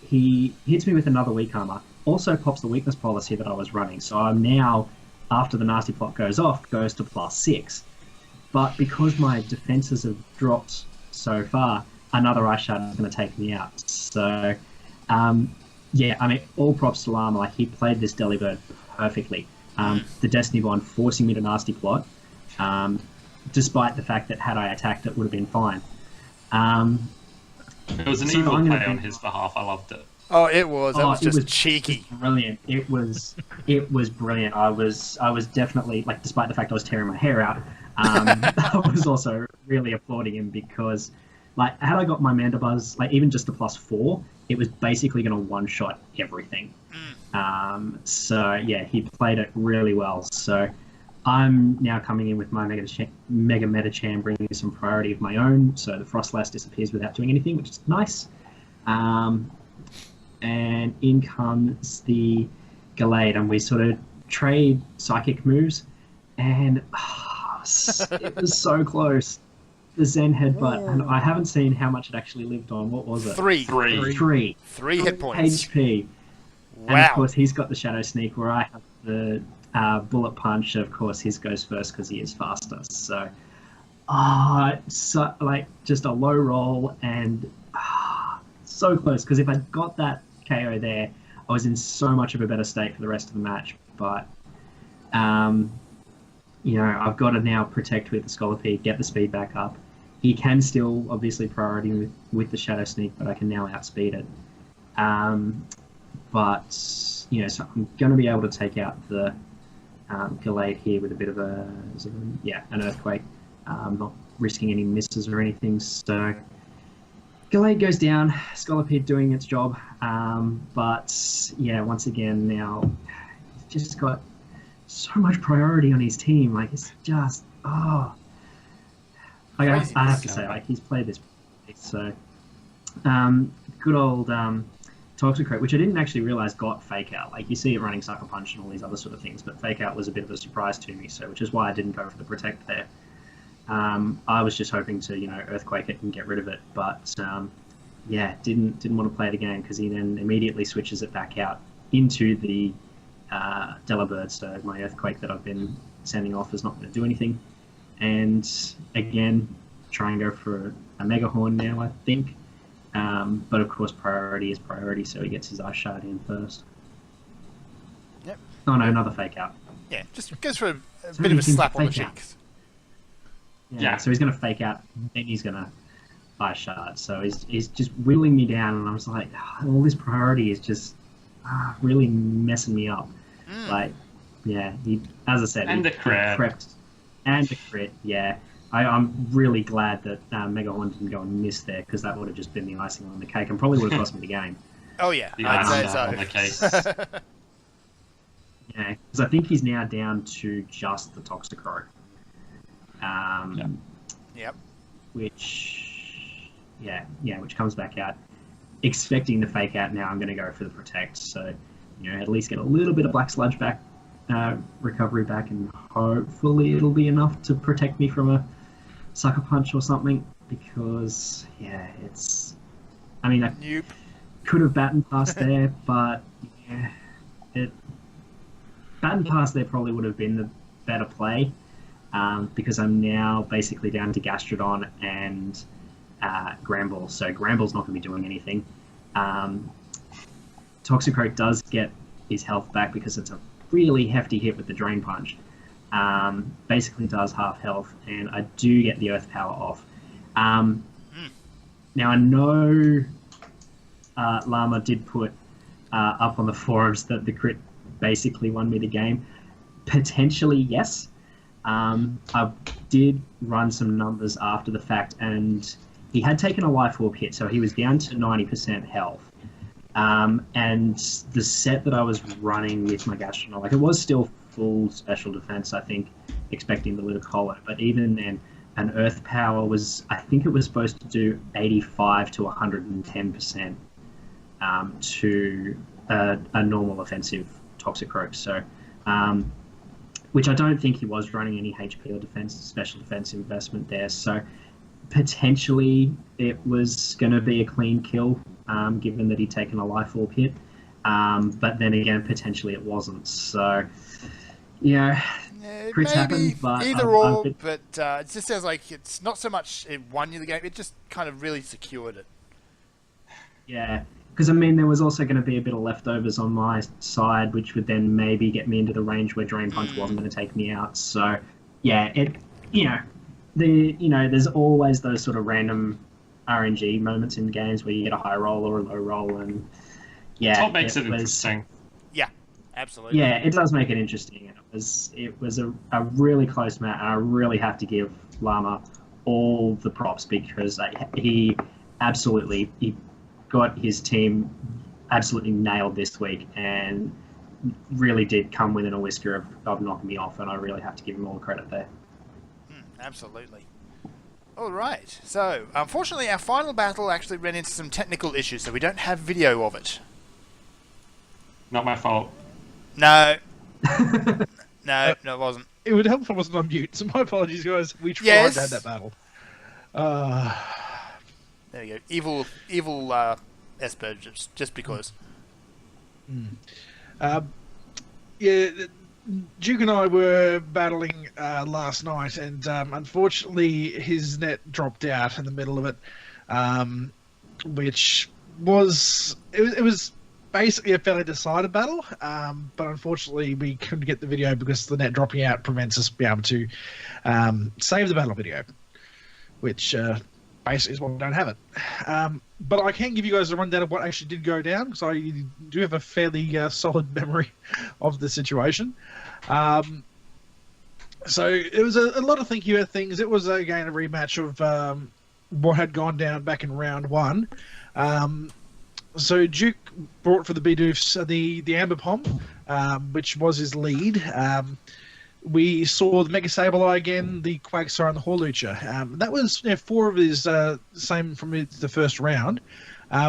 he hits me with another weak armor, also pops the weakness policy that I was running, so I'm now, after the Nasty Plot goes off, goes to +6. But because my defences have dropped so far, another Ice Shard is going to take me out. So, yeah, I mean, all props to Llama. Like, he played this Delibird perfectly. The Destiny Bond forcing me to nasty plot, despite the fact that had I attacked it would have been fine. It was an evil play on his behalf. I loved it. Oh, it was. That was just cheeky. It was brilliant. It was brilliant. I was definitely, like, despite the fact I was tearing my hair out, I was also really applauding him because, like, had I got my Mandibuzz, like, even just a +4, it was basically going to one-shot everything. So, yeah, he played it really well. So, I'm now coming in with my Mega Metacham, bringing some priority of my own. So, the Frostlass disappears without doing anything, which is nice. And in comes the Gallade, and we sort of trade psychic moves. And it was so close. The Zen Headbutt, and I haven't seen how much it actually lived on. What was it? Three hit points. HP. Wow. And of course, he's got the Shadow Sneak, where I have the Bullet Punch. Of course, his goes first because he is faster. So, so like just a low roll and so close. Because if I got that KO there, I was in so much of a better state for the rest of the match. But you know, I've got to now protect with the Scolipede, get the speed back up. He can still obviously priority with the Shadow Sneak, but I can now outspeed it. But, you know, so I'm going to be able to take out the Gallade here with a bit of an Earthquake. Not risking any misses or anything. So Gallade goes down, Scolipede doing its job. But, yeah, once again now, he's just got so much priority on his team. Like, it's just, I have to say, like, he's played this. So, good old Toxicroak, which I didn't actually realise got Fake Out. Like, you see it running Sucker Punch and all these other sort of things, but Fake Out was a bit of a surprise to me, so which is why I didn't go for the Protect there. I was just hoping to, you know, Earthquake it and get rid of it, but yeah, didn't want to play the game because he then immediately switches it back out into the Delibird, so my Earthquake that I've been sending off is not going to do anything. And again, try and go for a Mega Horn now, I think. But of course, priority is priority, so he gets his Ice Shard in first. Yep. Oh no, another Fake Out. Yeah, just goes for a bit of a slap on the cheeks. Yeah, so he's going to Fake Out, then he's going to Ice Shard. So he's just whittling me down, and I was like, all this priority is just really messing me up. Like, yeah, as I said, and the crit. And the crit, yeah. I'm really glad that Mega Horn didn't go and miss there, because that would have just been the icing on the cake and probably would have cost me the game. Oh, yeah. I'd say so. On the cake. Yeah, because I think he's now down to just the Toxicroak. Yep. Which comes back out. Expecting the Fake Out now, I'm going to go for the Protect. So, you know, at least get a little bit of Black Sludge back, recovery back, and hopefully it'll be enough to protect me from a Sucker Punch or something. Because, yeah, it's... I mean, I could have Baton Pass there, but, yeah, Baton Pass there probably would have been the better play. Because I'm now basically down to Gastrodon and Granbull, so Granbull's not going to be doing anything. Toxicroak does get his health back because it's a really hefty hit with the Drain Punch. Basically does half health, and I do get the Earth Power off. Now I know Llama did put up on the forums that the crit basically won me the game. Potentially, yes. I did run some numbers after the fact, and he had taken a Life Orb hit, so he was down to 90% health. And the set that I was running with my Gastrodon, like, it was still full special defense, I think, expecting the Ludicolo, but even then, an Earth Power was, I think it was supposed to do 85 to 110% to a normal offensive Toxicroak. So, which I don't think he was running any HP or special defense investment there. So potentially it was going to be a clean kill, given that he'd taken a Life Orb hit. But then again, potentially it wasn't. So, yeah, crits happen, but either or. But it just sounds like it's not so much it won you the game; it just kind of really secured it. Yeah, because I mean, there was also going to be a bit of leftovers on my side, which would then maybe get me into the range where Drain Punch wasn't going to take me out. So, yeah, there's always those sort of random RNG moments in games where you get a high roll or a low roll, and that's what makes it interesting. Yeah, absolutely. Yeah, it does make it interesting. It was a really close match, and I really have to give Llama all the props because he got his team absolutely nailed this week and really did come within a whisker of knocking me off, and I really have to give him all the credit there. Absolutely. All right. So, unfortunately, our final battle actually ran into some technical issues, so we don't have video of it. Not my fault. No. No, it wasn't. It would help if I wasn't on mute, so my apologies, guys. We tried to have that battle. There you go. Evil Esper, just because. Yeah, Duke and I were battling last night, and unfortunately his net dropped out in the middle of it, which was... It was basically a fairly decided battle, but unfortunately we couldn't get the video because the net dropping out prevents us being able to save the battle video, which basically is why we don't have it. But I can give you guys a rundown of what actually did go down, because I do have a fairly solid memory of the situation. So it was a lot of thinking about things. It was, again, a rematch of what had gone down back in round one. So Duke brought for the Bidoofs the Amber Pom, which was his lead. We saw the Mega Sableye again, the Quagsire, and the Horlucha. That was 4 of his same from the first round.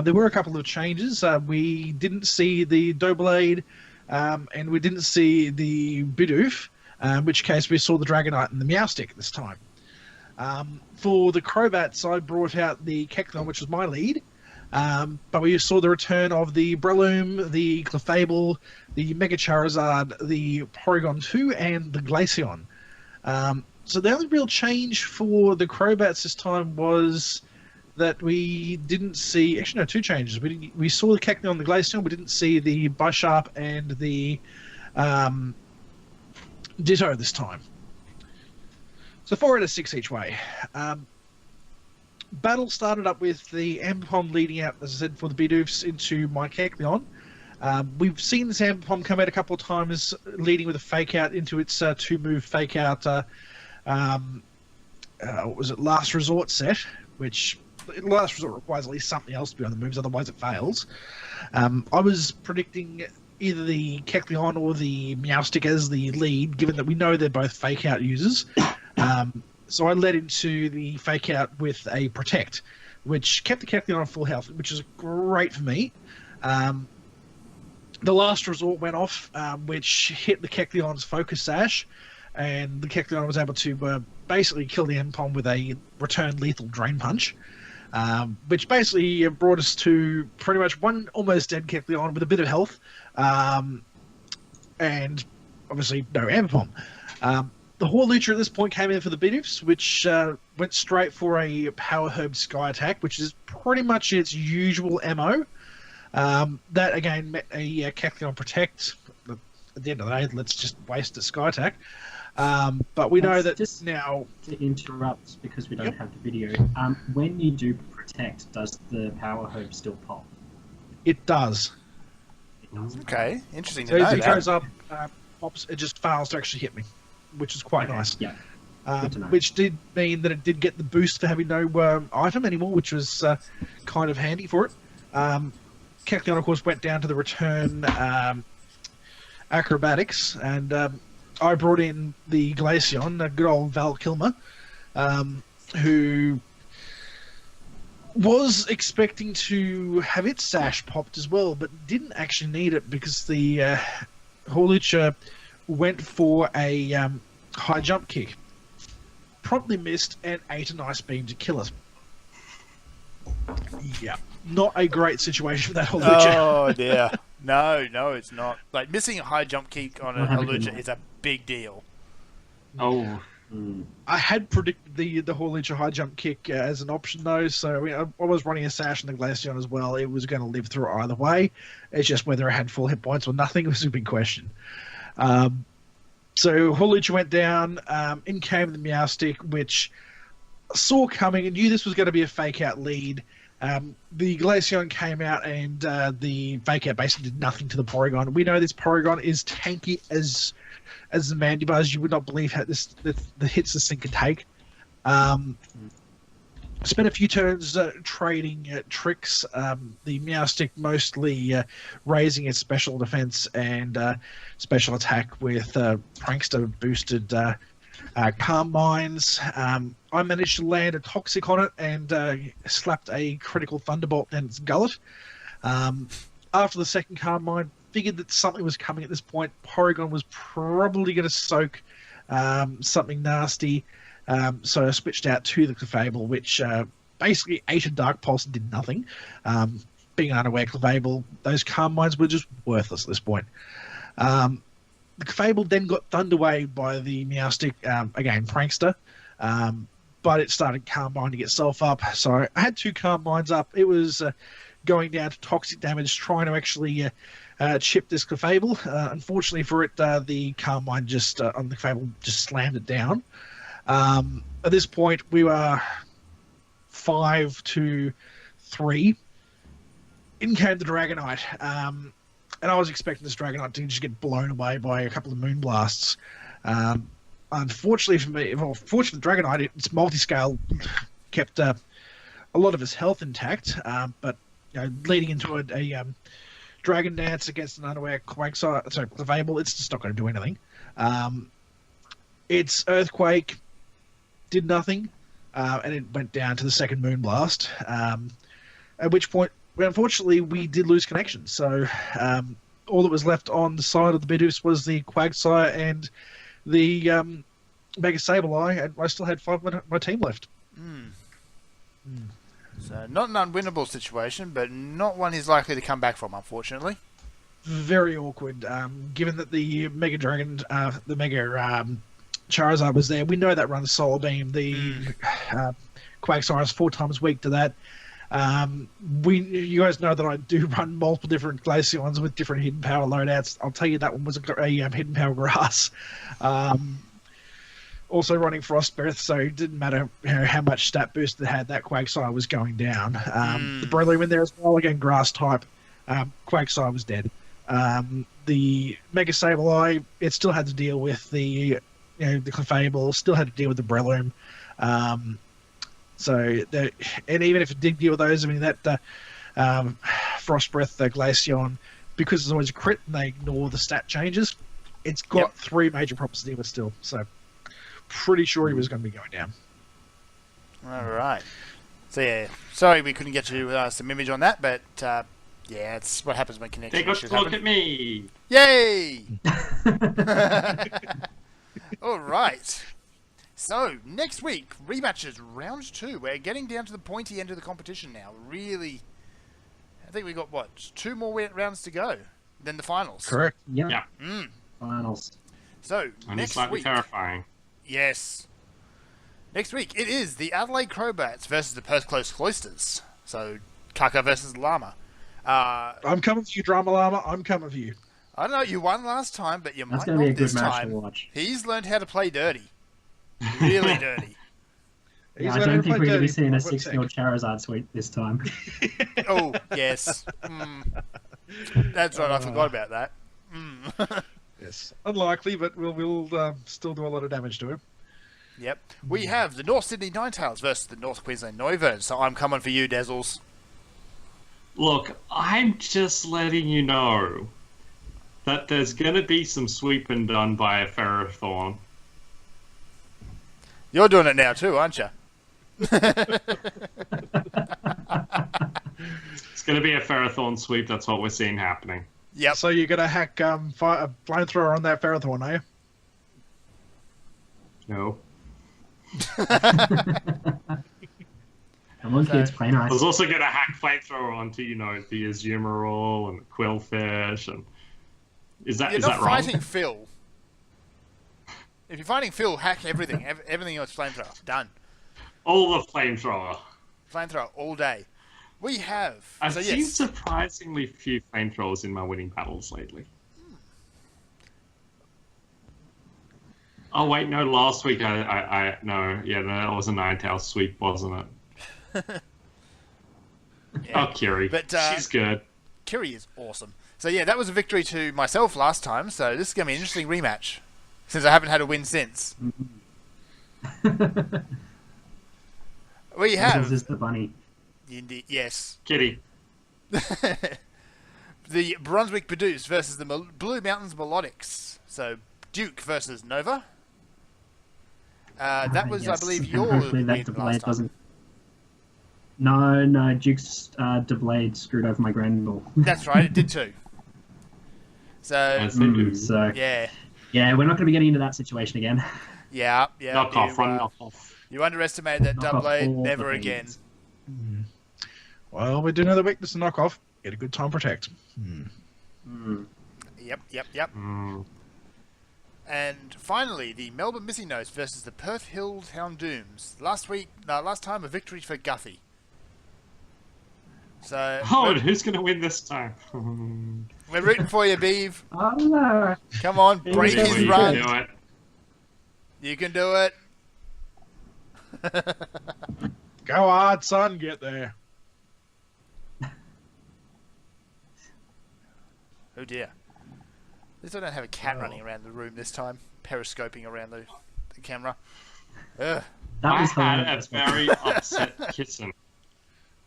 There were a couple of changes. We didn't see the Doublade, and we didn't see the Bidoof, in which case we saw the Dragonite and the Meowstic this time. For the Crobats, I brought out the Kecleon, which was my lead. But we saw the return of the Breloom, the Clefable, the Mega Charizard, the Porygon 2, and the Glaceon. So the only real change for the Crobats this time was that we didn't see... Actually, no, 2 changes. We saw the Kecleon and the Glaceon. We didn't see the Bisharp and the Ditto this time. So 4 out of 6 each way. Battle started up with the Ambipom leading out, as I said, for the Bidoofs into my Kecleon. We've seen this Ambipom come out a couple of times, leading with a fake out into its 2-move fake out. What was it? Last Resort set, which Last Resort requires at least something else to be on the moves, otherwise it fails. I was predicting either the Kecleon or the Meowstic as the lead, given that we know they're both fake out users. So I led into the fake out with a Protect, which kept the Kecleon on full health, which is great for me. The Last Resort went off, which hit the Kecleon's Focus Sash, and the Kecleon was able to basically kill the Ambipom with a return lethal Drain Punch, which basically brought us to pretty much one almost dead Kecleon with a bit of health, and obviously no Ambipom. The Horlucha at this point came in for the Bidoofs, which went straight for a Power Herb Sky Attack, which is pretty much its usual MO. That, again, met a Kecleon Protect. At the end of the day, let's just waste a Sky Attack. But we know that just now... To interrupt, because we don't have the video, when you do Protect, does the Power Herb still pop? It does. It does. Okay, interesting to So know as it that. goes up, pops, it just fails to actually hit me, which is quite nice. Yeah. Which did mean that it did get the boost for having no item anymore, which was kind of handy for it. Kecleon, of course, went down to the return Acrobatics, and I brought in the Glaceon, good old Val Kilmer, who was expecting to have its sash popped as well, but didn't actually need it because the Horlucha went for a high jump kick, promptly missed, and ate an Ice Beam to kill us. Yeah, not a great situation for that Horlucha. Oh dear. No, it's not. Like, missing a high jump kick on a Horlucha is a big deal. Oh. I had predicted the Horlicha high jump kick as an option though, so I mean, I was running a sash on the Glaceon as well. It was going to live through either way. It's just whether I had full hit points or nothing was a big question. So Horlicha went down. In came the Meowstick, which I saw coming and knew this was going to be a fake out lead. The Glaceon came out and the fake out basically did nothing to the Porygon. We know this Porygon is tanky as the Mandibuzz. You would not believe how the hits this thing can take. Spent a few turns trading tricks. The Meowstick mostly raising its special defense and special attack with Prankster boosted Calm Minds. I managed to land a Toxic on it and slapped a critical Thunderbolt in its gullet. After the second Calm Mind, figured that something was coming at this point. Porygon was probably going to soak something nasty. So I switched out to the Clefable, which basically ate a Dark Pulse and did nothing. Being an unaware Clefable, those Calm Minds were just worthless at this point. The Clefable then got Thunderwaved by the Meowstick, again, Prankster. But it started Calm Minding itself up. So I had 2 Calm Minds up. It was going down to toxic damage, trying to actually chip this Clefable. Unfortunately for it, the Calm Mind just on the Clefable just slammed it down. At this point, we were 5-3. In came the Dragonite, and I was expecting this Dragonite to just get blown away by a couple of Moonblasts. Unfortunately for me, well, fortunately for Dragonite, its multi-scale kept a lot of its health intact, but leading into a Dragon Dance against an unaware Clefable, it's just not going to do anything. Its Earthquake did nothing, and it went down to the second Moonblast, at which point, unfortunately, we did lose connection. So all that was left on the side of the Bidoofs was the Quagsire and the Mega Sableye, and I still had 5 of my team left. So not an unwinnable situation, but not one he's likely to come back from, unfortunately. Very awkward, given that the Mega Dragon, the Mega Charizard was there. We know that runs Solar Beam. The Quagsire is 4 times weak to that. You guys know that I do run multiple different Glaceons with different hidden power loadouts. I'll tell you that one was a hidden power grass. Also running Frost Breath, so it didn't matter how much stat boost it had, that Quagsire was going down. The Breloom in there as well, again grass type. Quagsire was dead. The Mega Sableye, it still had to deal with the the Clefable, still had to deal with the Breloom. And even if it did deal with those, I mean, that Frost Breath, the Glaceon, because it's always a crit and they ignore the stat changes, it's got 3 major problems to deal with still. So, pretty sure he was going to be going down. Alright. So, yeah, sorry we couldn't get you some image on that, but yeah, it's what happens when connection issues happen. They got to look at me! Yay! Alright. So, next week, rematches, round 2. We're getting down to the pointy end of the competition now. Really, I think we got, 2 more rounds to go than the finals. Correct. Yeah. Finals. So, and next slightly week... terrifying. Yes. Next week, it is the Adelaide Crobats versus the Perth Cloysters. So, Kaka versus Llama. I'm coming for you, Drama Llama. I'm coming for you. I don't know, you won last time, but you That's might gonna be not a good this match time. to watch. He's learned how to play dirty. Really dirty. Yeah, I don't think we're going to be seeing a 6-0 Charizard sweep this time. Oh, yes. That's right, I forgot about that. Yes, unlikely, but we'll still do a lot of damage to him. Yep. We have the North Sydney Ninetales versus the North Queensland Noiverns, so I'm coming for you, Dezzles. Look, I'm just letting you know that there's going to be some sweeping done by a Ferrothorn. You're doing it now too, aren't you? It's going to be a Ferrothorn sweep, that's what we're seeing happening. Yep. So you're going to hack a flamethrower on that Ferrothorn, are you? No. Come on, kids, play nice. I was also going to hack flamethrower onto, the Azumarill and the Quillfish. And... Is that You're is not that wrong? fighting Phil. If you're fighting Phil, hack everything. Everything else, flamethrower. Done. All the flamethrower. Flamethrower all day. We have. I've seen surprisingly few flamethrowers in my winning battles lately. Oh wait, no. Last week that was a Ninetales sweep, wasn't it? Yeah. Oh, Kiri. But she's good. Kiri is awesome. So yeah, that was a victory to myself last time. So this is gonna be an interesting rematch, since I haven't had a win since. We have. This is the bunny. Indeed, yes. Kitty. The Brunswick Bidoofs versus the Blue Mountains Milotics. So Duke versus Nova. That was, yes. I believe, your Hopefully that win last time. doesn't. No, Duke's Deblade screwed over my Granville. That's right, it did too. So, yeah, we're not going to be getting into that situation again. Yeah. Knock off. You underestimated that Deblade. Never again. Well, we do know the weakness to knock off. Get a good time protect. Yep. And finally, the Melbourne Missingnos versus the Perth Hills Houndooms. Last time a victory for Guffy. So, who's going to win this time? We're rooting for you, Beeve. Oh, no. Come on, break his run. You can do it. Go hard, son. Get there. Oh dear. At least I don't have a cat running around the room this time, periscoping around the camera. Ugh. I had a very upset kitten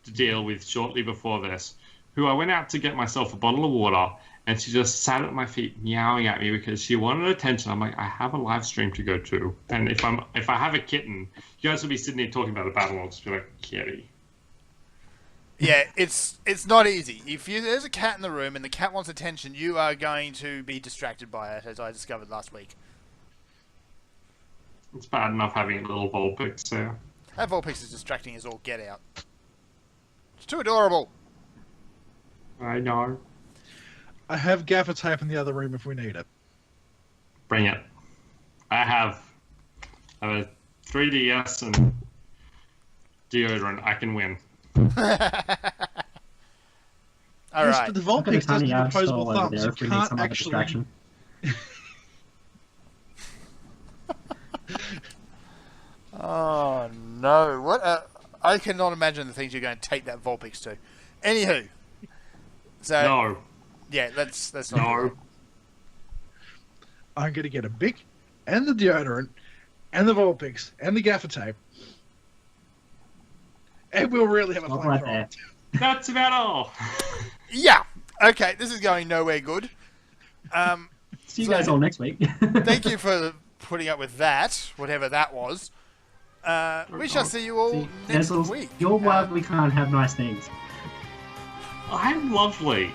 to deal with shortly before this, who I went out to get myself a bottle of water, and she just sat at my feet meowing at me because she wanted attention. I'm like, I have a live stream to go to, and if I have a kitten, you guys will be sitting here talking about a battle, I'll just be like, kitty. Yeah, it's not easy. If there's a cat in the room and the cat wants attention, you are going to be distracted by it, as I discovered last week. It's bad enough having a little Vulpix there. That Vulpix is distracting as all get out. It's too adorable. I know. I have gaffer tape in the other room if we need it. Bring it. I have a 3DS and deodorant. I can win. All right. But the Vulpix doesn't have opposable thumbs. You can't actually. Oh no! What? I cannot imagine the things you're going to take that Vulpix to. Anywho, so no. Yeah, let's not. No. I'm going to get a Bic, and the deodorant, and the Vulpix, and the gaffer tape. And we'll really have a fun right there. That's about all. Yeah. Okay, this is going nowhere good. See you guys all next week. Thank you for putting up with that, whatever that was. We shall see you all next week. You're why we can't have nice things. I'm lovely.